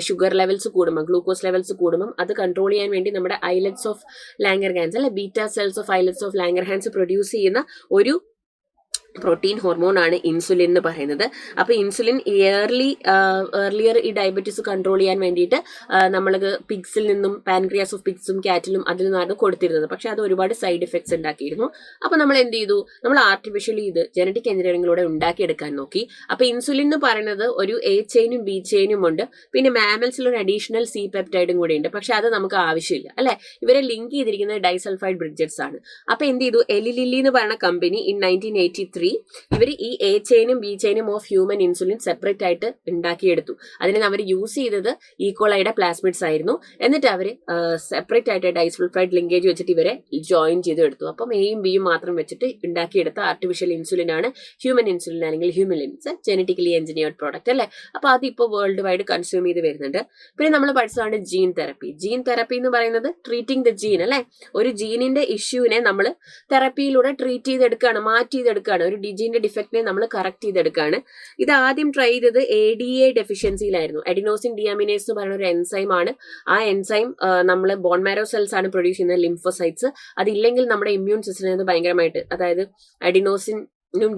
ഷുഗർ ലെവൽസ് കൂടുമ്പോൾ, ഗ്ലൂക്കോസ് ലെവൽസ് കൂടുമ്പോൾ അത് കൺട്രോൾ ചെയ്യാൻ വേണ്ടി നമ്മുടെ ഐലറ്റ്സ് ഓഫ് ലാംഗർഹാൻസ്, അല്ലെ, beta cells of islets of Langerhans produce ചെയ്യുന്ന ഒരു പ്രോട്ടീൻ ഹോർമോൺ ആണ് ഇൻസുലിൻ എന്ന് പറയുന്നത്. അപ്പൊ ഇൻസുലിൻ ഏർലിയർ ഈ ഡയബറ്റീസ് കൺട്രോൾ ചെയ്യാൻ വേണ്ടിയിട്ട് നമ്മൾക്ക് പിഗ്സിൽ നിന്നും, പാൻക്രിയാസ് ഓഫ് പിഗ്സും കാറ്റിലും അതിൽ നിന്നാണ് കൊടുത്തിരുന്നത്. പക്ഷെ അത് ഒരുപാട് സൈഡ് എഫക്ട്സ് ഉണ്ടാക്കിയിരുന്നു. അപ്പൊ നമ്മൾ എന്ത് ചെയ്തു, നമ്മൾ ആർട്ടിഫിഷ്യലി ഇത് ജനറ്റിക് എഞ്ചിനീയറിംഗിലൂടെ ഉണ്ടാക്കിയെടുക്കാൻ നോക്കി. അപ്പൊ ഇൻസുലിൻ എന്ന് പറയുന്നത് ഒരു A ചെയിനും B ചെയിനും ഉണ്ട്. പിന്നെ മാമൽസിൽ ഒരു അഡീഷണൽ C പെപ്റ്റൈഡും കൂടി ഉണ്ട്. പക്ഷെ അത് നമുക്ക് ആവശ്യമില്ല, അല്ലെ. ഇവരെ ലിങ്ക് ചെയ്തിരിക്കുന്നത് ഡൈസൾഫൈഡ് ബ്രിഡ്ജറ്റ്സ് ആണ്. അപ്പൊ എന്ത് ചെയ്തു, എലി ലില്ലി എന്ന് പറയുന്ന കമ്പനി ഇൻ 1983 ഇവർ ഈ A ചെയിനും B ചെയിനും ഓഫ് ഹ്യൂമൻ ഇൻസുലിൻ സെപ്പറേറ്റ് ആയിട്ട് ഉണ്ടാക്കിയെടുത്തു. അതിന് അവർ യൂസ് ചെയ്തത് ഈക്കോളൈയുടെ പ്ലാസ്മിഡ്സ് ആയിരുന്നു. എന്നിട്ട് അവർ സെപ്പറേറ്റ് ആയിട്ട് ഡൈസൾഫൈഡ് ലിങ്കേജ് വെച്ചിട്ട് ഇവരെ ജോയിൻ ചെയ്ത് എടുത്തു. അപ്പം Aയും Bയും മാത്രം വെച്ചിട്ട് ഉണ്ടാക്കിയെടുത്ത ആർട്ടിഫിഷ്യൽ ഇൻസുലിൻ ആണ് ഹ്യൂമൻ ഇൻസുലിൻ അല്ലെങ്കിൽ ഹ്യൂമിലിൻസ്, ജനറ്റിക്കലി എഞ്ചിനീയർഡ് പ്രോഡക്റ്റ്, അല്ലെ. അപ്പൊ അത് ഇപ്പോൾ വേൾഡ് വൈഡ് കൺസ്യൂം ചെയ്ത് വരുന്നുണ്ട്. പിന്നെ നമ്മൾ പഠിച്ചതാണ് ജീൻ തെറപ്പി. ജീൻ തെറപ്പി എന്ന് പറയുന്നത് ട്രീറ്റിംഗ് ദ ജീൻ, അല്ലെ. ഒരു ജീനിന്റെ ഇഷ്യൂവിനെ നമ്മൾ തെറപ്പിയിലൂടെ ട്രീറ്റ് ചെയ്തെടുക്കുകയാണ്, മാറ്റി ചെയ്തെടുക്കുകയാണ്. ഒരു ജീനിന്റെ ഡിഫക്റ്റിനെ നമ്മൾ കറക്റ്റ് ചെയ്തെടുക്കുകയാണ്. ഇത് ആദ്യം ട്രൈ ചെയ്തത് ADA ഡെഫിഷ്യൻസിയിലായിരുന്നു. അഡിനോസിൻ ഡിയാമിനേസ് എന്ന് പറയുന്ന ഒരു എൻസൈം ആണ്. ആ എൻസൈം നമ്മൾ ബോൺ മാരോ സെൽസ് ആണ് പ്രൊഡ്യൂസ് ചെയ്യുന്നത്, ലിംഫോസൈറ്റ്സ്. അതില്ലെങ്കിൽ നമ്മുടെ ഇമ്മ്യൂൺ സിസ്റ്റത്തിന് ഭയങ്കരമായിട്ട്, അതായത് അഡിനോസിൻ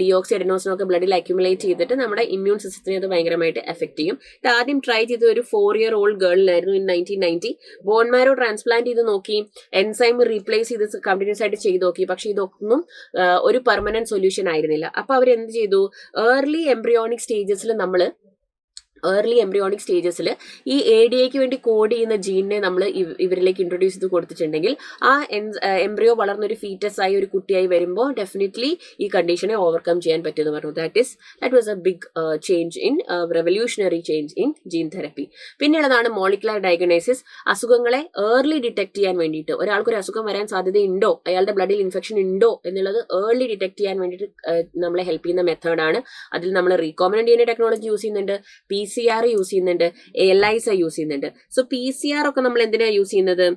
ഡിയോക്സി അഡെനോസിനും ഒക്കെ ബ്ലഡിൽ അക്യുമുലേറ്റ് ചെയ്തിട്ട് നമ്മുടെ ഇമ്മ്യൂൺ സിസ്റ്റത്തിനെ അത് ഭയങ്കരമായിട്ട് എഫക്ട് ചെയ്യും. ഇത് ആദ്യം ട്രൈ ചെയ്തത് ഒരു 4-year-old ഗേളിനായിരുന്നു ഇൻ 1990. ബോൺ മാരോ ട്രാൻസ്പ്ലാന്റ് ചെയ്ത് നോക്കി, എൻസൈം റീപ്ലേസ് ചെയ്ത് കണ്ടിന്യൂസ് ആയിട്ട് ചെയ്ത് നോക്കി. പക്ഷെ ഇതൊന്നും ഒരു പെർമനന്റ് സൊല്യൂഷൻ ആയിരുന്നില്ല. അപ്പൊ അവർ എന്ത് ചെയ്തു, ഏർലി എംബ്രിയോണിക് സ്റ്റേജസിൽ ഈ ADAക്ക് വേണ്ടി കോഡ് ചെയ്യുന്ന ജീനിനെ നമ്മൾ ഇവരിലേക്ക് ഇൻട്രൊഡ്യൂസ് ചെയ്ത് കൊടുത്തിട്ടുണ്ടെങ്കിൽ ആ എംബ്രിയോ വളർന്നൊരു ഫീറ്റസ് ആയി ഒരു കുട്ടിയായി വരുമ്പോൾ ഡെഫിനറ്റ്ലി ഈ കണ്ടീഷനെ ഓവർകം ചെയ്യാൻ പറ്റുമെന്ന് പറഞ്ഞു. That was a big revolutionary change in gene therapy. പിന്നെയുള്ളതാണ് മോളിക്കുലർ ഡയഗ്നോസിസ്. അസുഖങ്ങളെ ഏർലി ഡിറ്റക്ട് ചെയ്യാൻ വേണ്ടിയിട്ട്, ഒരാൾക്കൊരു അസുഖം വരാൻ സാധ്യതയുണ്ടോ, അയാളുടെ ബ്ലഡിൽ ഇൻഫെക്ഷൻ ഉണ്ടോ എന്നുള്ളത് ഏർലി ഡിറ്റക്ട് ചെയ്യാൻ വേണ്ടിയിട്ട് നമ്മളെ ഹെൽപ്പ് ചെയ്യുന്ന മെത്തേഡാണ്. അതിൽ നമ്മൾ റീകോമിനന്റ് DNA ടെക്നോളജി യൂസ് ചെയ്യുന്നുണ്ട്, PCR യൂസ് ചെയ്യുന്നുണ്ട്, ELISA യൂസ് ചെയ്യുന്നുണ്ട്. സോ PCR ഒക്കെ നമ്മൾ എന്തിനാ യൂസ് ചെയ്യുന്നത്?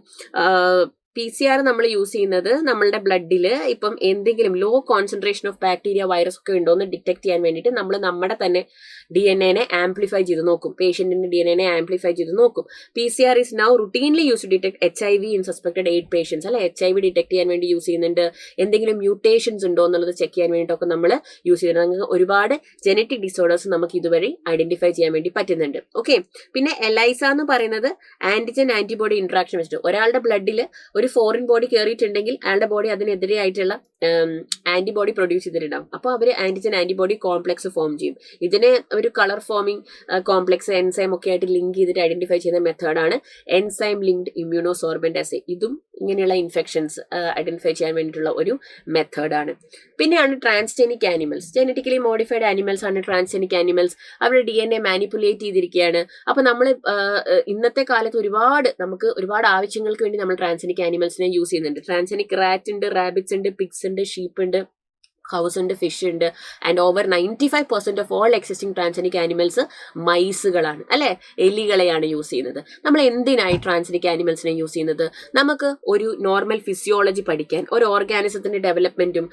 PCR നമ്മൾ യൂസ് ചെയ്യുന്നത് നമ്മളുടെ ബ്ലഡിൽ ഇപ്പം എന്തെങ്കിലും low concentration of bacteria, virus ഒക്കെ ഉണ്ടോ എന്ന് ഡിറ്റക്ട് ചെയ്യാൻ വേണ്ടിയിട്ട് നമ്മൾ നമ്മുടെ തന്നെ DNA ആംപ്ലിഫൈ ചെയ്ത് നോക്കും, പേഷ്യന്റിന്റെ DNA ആംപ്ലിഫൈ ചെയ്ത് നോക്കും. PCR is now routinely use to detect HIV in suspected 8 patients. അല്ലെ, HIV ഡിറ്റക്ട് ചെയ്യാൻ വേണ്ടി യൂസ് ചെയ്യുന്നുണ്ട്. എന്തെങ്കിലും മ്യൂട്ടേഷൻസ് ഉണ്ടോ എന്നുള്ളത് ചെക്ക് ചെയ്യാൻ വേണ്ടിയിട്ടൊക്കെ നമ്മൾ യൂസ് ചെയ്യുന്നുണ്ട്. നമുക്ക് ഒരുപാട് ജനറ്റിക് ഡിസോർഡേഴ്സ് നമുക്ക് ഇതുവരെ ഐഡന്റിഫൈ ചെയ്യാൻ വേണ്ടി പറ്റുന്നുണ്ട്. ഓക്കെ, പിന്നെ ELISA എന്ന് പറയുന്നത് ആന്റിജൻ ആന്റിബോഡി ഇന്ററാക്ഷൻ വെച്ചിട്ട് ഒരാളുടെ ബ്ലഡിൽ ഒരു ഫോറിൻ ബോഡി കയറിയിട്ടുണ്ടെങ്കിൽ അയാളുടെ ബോഡി അതിനെതിരെ ആയിട്ടുള്ള ആന്റിബോഡി പ്രൊഡ്യൂസ് ചെയ്തിട്ടുണ്ടാവും. അപ്പോൾ അവർ ആന്റിജൻ ആന്റിബോഡി കോംപ്ലക്സ് ഫോം ചെയ്യും. ഇതിനെ ഒരു കളർ ഫോമിംഗ് കോംപ്ലക്സ് എൻസൈം ഒക്കെ ആയിട്ട് ലിങ്ക് ചെയ്തിട്ട് ഐഡന്റിഫൈ ചെയ്യുന്ന മെത്തേഡാണ് എൻസൈം ലിങ്ക്ഡ് ഇമ്മ്യൂണോസോർബന്റ് അസേ. ഇതും ഇങ്ങനെയുള്ള ഇൻഫെക്ഷൻസ് ഐഡന്റിഫൈ ചെയ്യാൻ വേണ്ടിയിട്ടുള്ള ഒരു മെത്തേഡാണ്. പിന്നെയാണ് transgenic animals. Genetically modified animals ആണ് ട്രാൻസ്ജെനിക് ആനിമൽസ്. അവരുടെ DNA മാനിപ്പുലേറ്റ് ചെയ്തിരിക്കുകയാണ്. അപ്പൊ നമ്മൾ ഇന്നത്തെ കാലത്ത് നമുക്ക് ഒരുപാട് ആവശ്യങ്ങൾക്ക് വേണ്ടി നമ്മൾ ട്രാൻസ്ജെനിക് ആനിമൽസിനെ യൂസ് ചെയ്യുന്നുണ്ട്. ട്രാൻസ്ജെനിക് റാറ്റ് ഉണ്ട്, റാബിറ്റ്സ് ഉണ്ട്, പിഗ്സ് ഉണ്ട്, ഷീപ്പ് ഉണ്ട്, ഹൗസ് ഉണ്ട്, ഫിഷ് ഉണ്ട്. And over 95% of all existing transgenic animals മൈസുകളാണ്, അല്ലെ, എലികളെയാണ് യൂസ് ചെയ്യുന്നത്. നമ്മൾ എന്തിനായി ട്രാൻസ്ജെനിക് ആനിമൽസിനെ യൂസ് ചെയ്യുന്നത്? നമുക്ക് ഒരു നോർമൽ ഫിസിയോളജി പഠിക്കാൻ, ഒരു ഓർഗാനിസത്തിന്റെ ഡെവലപ്മെന്റും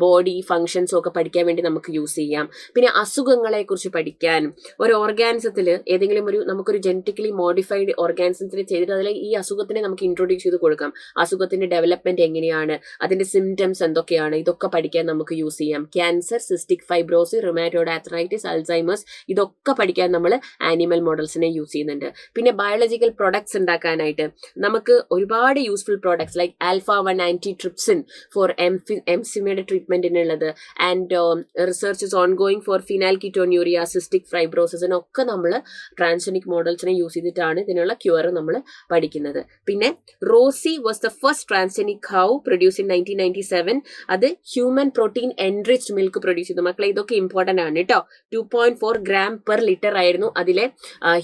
ബോഡി ഫങ്ഷൻസും ഒക്കെ പഠിക്കാൻ വേണ്ടി നമുക്ക് യൂസ് ചെയ്യാം. പിന്നെ അസുഖങ്ങളെ കുറിച്ച് പഠിക്കാൻ, ഒരു ഓർഗാനിസത്തിൽ ഏതെങ്കിലും നമുക്കൊരു ജനറ്റിക്കലി മോഡിഫൈഡ് ഓർഗാനിസത്തിന് ചെയ്തിട്ട് അതിൽ ഈ അസുഖത്തിനെ നമുക്ക് ഇൻട്രൊഡ്യൂസ് ചെയ്ത് കൊടുക്കാം. അസുഖത്തിന്റെ ഡെവലപ്മെന്റ് എങ്ങനെയാണ്, അതിന്റെ സിംറ്റംസ് എന്തൊക്കെയാണ്, ഇതൊക്കെ പഠിക്കാൻ നമുക്ക് യൂസ് ചെയ്യാം. Cancer, cystic fibrosis, rheumatoid arthritis, Alzheimer's, ഇതൊക്കെ പഠിക്കാൻ നമ്മൾ ആനിമൽ മോഡൽസിനെ യൂസ് ചെയ്യുന്നുണ്ട്. പിന്നെ ബയോളജിക്കൽ പ്രൊഡക്ട്സ് ഉണ്ടാക്കാനായിട്ട് നമുക്ക് ഒരുപാട് useful products like alpha-1 antitrypsin for എംസിമയുടെ ട്രീറ്റ്മെന്റിനുള്ളത് and research is ongoing for phenylketonuria, cystic ഫൈബ്രോസിസിനൊക്കെ നമ്മൾ ട്രാൻസ്ജെനിക് മോഡൽസിനെ യൂസ് ചെയ്തിട്ടാണ് ഇതിനുള്ള ക്യൂർ നമ്മൾ പഠിക്കുന്നത്. പിന്നെ Rosie was the first transgenic cow produce in 1997. അത് human protein enriched milk produce ചെയ്തു. മക്കളെ, ഇതൊക്കെ ഇമ്പോർട്ടന്റ് ആണ് കേട്ടോ. 2.4 gram per liter ആയിരുന്നു അതിലെ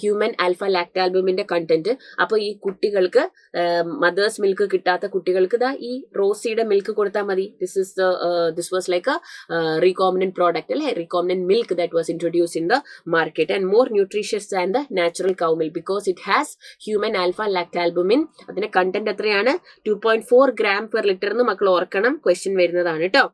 ഹ്യൂമൻ ആൽഫ ലാക്ടാൽബുമിന്റെ കണ്ടന്റ്. അപ്പോൾ ഈ കുട്ടികൾക്ക് മദേഴ്സ് മിൽക്ക് കിട്ടാത്ത കുട്ടികൾക്ക് ഈ റോസിയുടെ മിൽക്ക് കൊടുത്താൽ മതി. This was like a recombinant product, അല്ലെ, recombinant milk that was introduce in the market and more nutritious than the natural cow milk because it has human alpha lactalbumin. അതിന്റെ content എത്രയാണ്? 2.4 gram per liter എന്ന് മക്കൾ ഓർക്കണം, question വരുന്നതാണ് കേട്ടോ.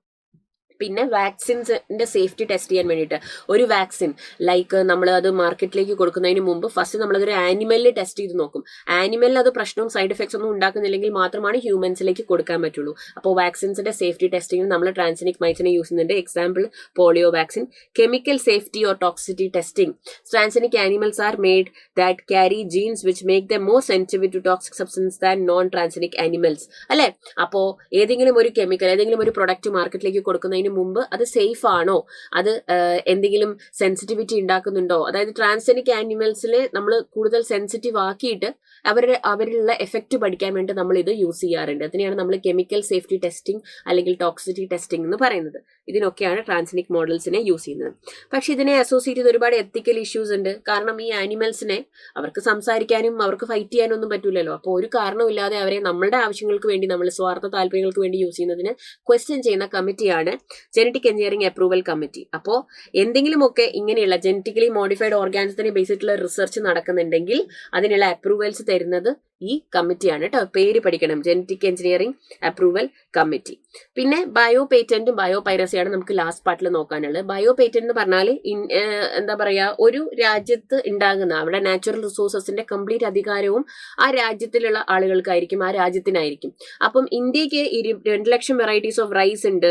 പിന്നെ വാക്സിൻസിന്റെ safety test ചെയ്യാൻ വേണ്ടിയിട്ട് ഒരു വാക്സിൻ ലൈക്ക് നമ്മൾ അത് മാർക്കറ്റിലേക്ക് കൊടുക്കുന്നതിന് മുമ്പ് ഫസ്റ്റ് നമ്മളതൊരു ആനിമലിൽ ടെസ്റ്റ് ചെയ്ത് നോക്കും. ആനിമലിൽ അത് പ്രശ്നവും സൈഡ് എഫക്ട്സ് ഒന്നും ഉണ്ടാക്കുന്നില്ലെങ്കിൽ മാത്രമാണ് ഹ്യൂമൻസിലേക്ക് കൊടുക്കാൻ പറ്റുള്ളൂ. അപ്പോൾ വാക്സിൻസിന്റെ സേഫ്റ്റി ടെസ്റ്റിംഗ് നമ്മൾ ട്രാൻസ്ജെനിക് മൈസിനെ യൂസ് ചെയ്യുന്നുണ്ട്. Example polio vaccine. Chemical safety or toxicity testing. Transgenic animals are made that carry genes which make them more sensitive to toxic substance than non transgenic animals, അല്ലെ. അപ്പോൾ ഏതെങ്കിലും ഒരു chemical, ഏതെങ്കിലും ഒരു product മാർക്കറ്റിലേക്ക് കൊടുക്കുന്നതിന് മുമ്പ് അത് സേഫ് ആണോ, അത് എന്തെങ്കിലും സെൻസിറ്റിവിറ്റി ഉണ്ടാക്കുന്നുണ്ടോ, അതായത് ട്രാൻസ്ജെനിക് ആനിമൽസിനെ നമ്മൾ കൂടുതൽ സെൻസിറ്റീവ് ആക്കിയിട്ട് അവരിലുള്ള എഫക്റ്റ് പഠിക്കാൻ വേണ്ടി നമ്മൾ ഇത് യൂസ് ചെയ്യാറുണ്ട്. അതിനെയാണ് നമ്മൾ കെമിക്കൽ സേഫ്റ്റി ടെസ്റ്റിംഗ് അല്ലെങ്കിൽ ടോക്സിസിറ്റി ടെസ്റ്റിംഗ് എന്ന് പറയുന്നത്. ഇതിനൊക്കെയാണ് ട്രാൻസ്ജെനിക് മോഡൽസിനെ യൂസ് ചെയ്യുന്നത്. പക്ഷെ ഇതിനെ അസോസിയേറ്റ് ചെയ്ത് ഒരുപാട് എത്തിക്കൽ ഇഷ്യൂസ് ഉണ്ട്. കാരണം ഈ ആനിമൽസിനെ അവർക്ക് സംസാരിക്കാനും അവർക്ക് ഫൈറ്റ് ചെയ്യാനും ഒന്നും പറ്റൂലല്ലോ. അപ്പോൾ ഒരു കാരണമില്ലാതെ അവരെ നമ്മളുടെ ആവശ്യങ്ങൾക്ക് വേണ്ടി, നമ്മൾ സ്വാർത്ഥ താല്പര്യങ്ങൾക്ക് വേണ്ടി യൂസ് ചെയ്യുന്നതിന് ക്വസ്റ്റ്യൻ ചെയ്യുന്ന കമ്മിറ്റിയാണ് ജനറ്റിക് എഞ്ചിനീയറിംഗ് അപ്രൂവൽ കമ്മിറ്റി. അപ്പോൾ എന്തെങ്കിലുമൊക്കെ ഇങ്ങനെയുള്ള ജനറ്റിക്കലി മോഡിഫൈഡ് ഓർഗാനിസത്തിനെ ബേസ് ചെയ്തിട്ടുള്ള റിസർച്ച് നടക്കുന്നുണ്ടെങ്കിൽ അതിനുള്ള അപ്രൂവൽസ് തരുന്നത് ഈ കമ്മിറ്റിയാണ് കേട്ടോ. പേര് പഠിക്കണം, ജനറ്റിക് എഞ്ചിനീയറിംഗ് അപ്രൂവൽ കമ്മിറ്റി. പിന്നെ ബയോ പേറ്റന്റും ബയോ പൈറസിയാണ് നമുക്ക് ലാസ്റ്റ് പാർട്ടിൽ നോക്കാനുള്ളത്. ബയോ പേറ്റന്റ് എന്ന് പറഞ്ഞാൽ എന്താ പറയാ, ഒരു രാജ്യത്ത് ഉണ്ടാകുന്ന അവിടെ നാച്ചുറൽ റിസോഴ്സസിന്റെ കംപ്ലീറ്റ് അധികാരവും ആ രാജ്യത്തിലുള്ള ആളുകൾക്കായിരിക്കും, ആ രാജ്യത്തിനായിരിക്കും. അപ്പം ഇന്ത്യക്ക് 2 ലക്ഷം വെറൈറ്റീസ് ഓഫ് റൈസ് ഉണ്ട്,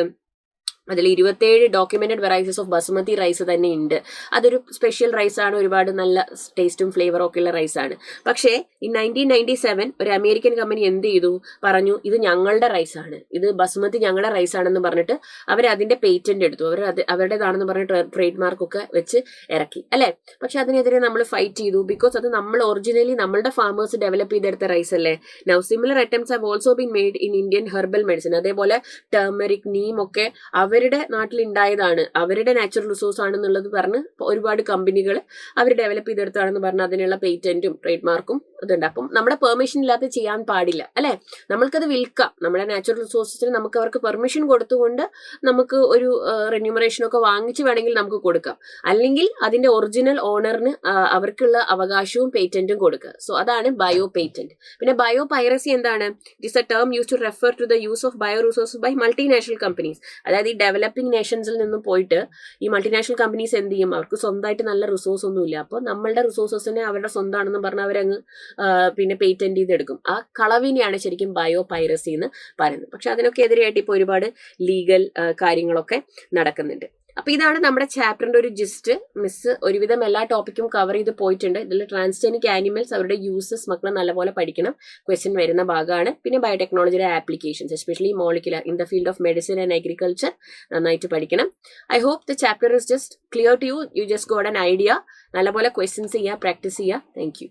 അതിൽ 27 documented varieties of basmati rice തന്നെ ഉണ്ട്. അതൊരു സ്പെഷ്യൽ റൈസാണ്, ഒരുപാട് നല്ല ടേസ്റ്റും ഫ്ലേവറും ഒക്കെ ഉള്ള റൈസാണ്. പക്ഷേ ഈ 1997 ഒരു അമേരിക്കൻ കമ്പനി എന്ത് ചെയ്തു, പറഞ്ഞു ഇത് ഞങ്ങളുടെ റൈസാണ്, ഇത് ബസുമതി ഞങ്ങളുടെ റൈസാണെന്ന് പറഞ്ഞിട്ട് അവർ അതിന്റെ പേറ്റന്റ് എടുത്തു. അവർ അവരുടേതാണെന്ന് പറഞ്ഞിട്ട് ട്രേഡ് മാർക്കൊക്കെ വെച്ച് ഇറക്കി അല്ലേ. പക്ഷെ അതിനെതിരെ നമ്മൾ ഫൈറ്റ് ചെയ്തു, ബിക്കോസ് അത് നമ്മൾ ഒറിജിനലി നമ്മളുടെ ഫാമേഴ്സ് ഡെവലപ്പ് ചെയ്തെടുത്ത റൈസ് അല്ലേ. Now similar attempts have also been made in Indian herbal medicine. അതേപോലെ ടർമറിക്, നീം ഒക്കെ അവരുടെ നാട്ടിൽ ഉണ്ടായതാണ്, അവരുടെ നാച്ചുറൽ റിസോഴ്സ് ആണെന്നുള്ളത് പറഞ്ഞ് ഒരുപാട് കമ്പനികൾ അവർ ഡെവലപ്പ് ചെയ്തെടുത്താണെന്ന് പറഞ്ഞ് അതിനുള്ള പേറ്റന്റും ട്രേഡ് മാർക്കും അതുണ്ട്. അപ്പം നമ്മുടെ പെർമിഷൻ ഇല്ലാതെ ചെയ്യാൻ പാടില്ല അല്ലെ. നമ്മൾക്കത് വിൽക്കാം, നമ്മുടെ നാച്ചുറൽ റിസോഴ്സസിന് നമുക്ക് അവർക്ക് പെർമിഷൻ കൊടുത്തുകൊണ്ട് നമുക്ക് ഒരു റെന്യൂമറേഷൻ ഒക്കെ വാങ്ങിച്ച് വേണമെങ്കിൽ നമുക്ക് കൊടുക്കാം. അല്ലെങ്കിൽ അതിന്റെ ഒറിജിനൽ ഓണറിന് അവർക്കുള്ള അവകാശവും പേറ്റന്റും കൊടുക്കുക. സോ അതാണ് ബയോ പേറ്റന്റ്. പിന്നെ ബയോ പൈറസി എന്താണ്? It is a term use to refer to the use of bio resources by multinational companies. അതായത് ഈ ഡെവലപ്പിംഗ് നേഷൻസിൽ നിന്നും പോയിട്ട് ഈ മൾട്ടിനാഷണൽ കമ്പനീസ് എന്ത് ചെയ്യും, അവർക്ക് സ്വന്തമായിട്ട് നല്ല റിസോഴ്സ് ഒന്നും ഇല്ല. അപ്പോൾ നമ്മളുടെ റിസോഴ്സസിനെ അവരുടെ സ്വന്തമാണെന്ന് പറഞ്ഞ് അവരങ്ങ് പിന്നെ പേറ്റന്റ് ചെയ്തെടുക്കും. ആ കളവിനെയാണ് ശരിക്കും ബയോ പൈറസി എന്ന് പറയുന്നത്. പക്ഷെ അതിനൊക്കെ എതിരെയായിട്ട് ഇപ്പോൾ ഒരുപാട് ലീഗൽ കാര്യങ്ങളൊക്കെ നടക്കുന്നുണ്ട്. അപ്പൊ ഇതാണ് നമ്മുടെ ചാപ്റ്ററിന്റെ ഒരു ജിസ്റ്റ്. മിസ് ഒരുവിധം എല്ലാ ടോപ്പിക്കും കവർ ചെയ്ത് പോയിട്ടുണ്ട്. ഇതിൽ ട്രാൻസ്ജനിക് ആനിമൽസ്, അവരുടെ യൂസസ് മക്കൾ നല്ലപോലെ പഠിക്കണം, ക്വസ്റ്റ്യൻ വരുന്ന ഭാഗമാണ്. പിന്നെ ബയോടെക്നോളജിയുടെ applications, especially molecular in the field of medicine and agriculture നന്നായിട്ട് പഠിക്കണം. I hope the chapter is just clear to you. You just got an idea. നല്ലപോലെ ക്വസ്റ്റ്യൻസ് ചെയ്യുക, പ്രാക്ടീസ് ചെയ്യുക. Thank U.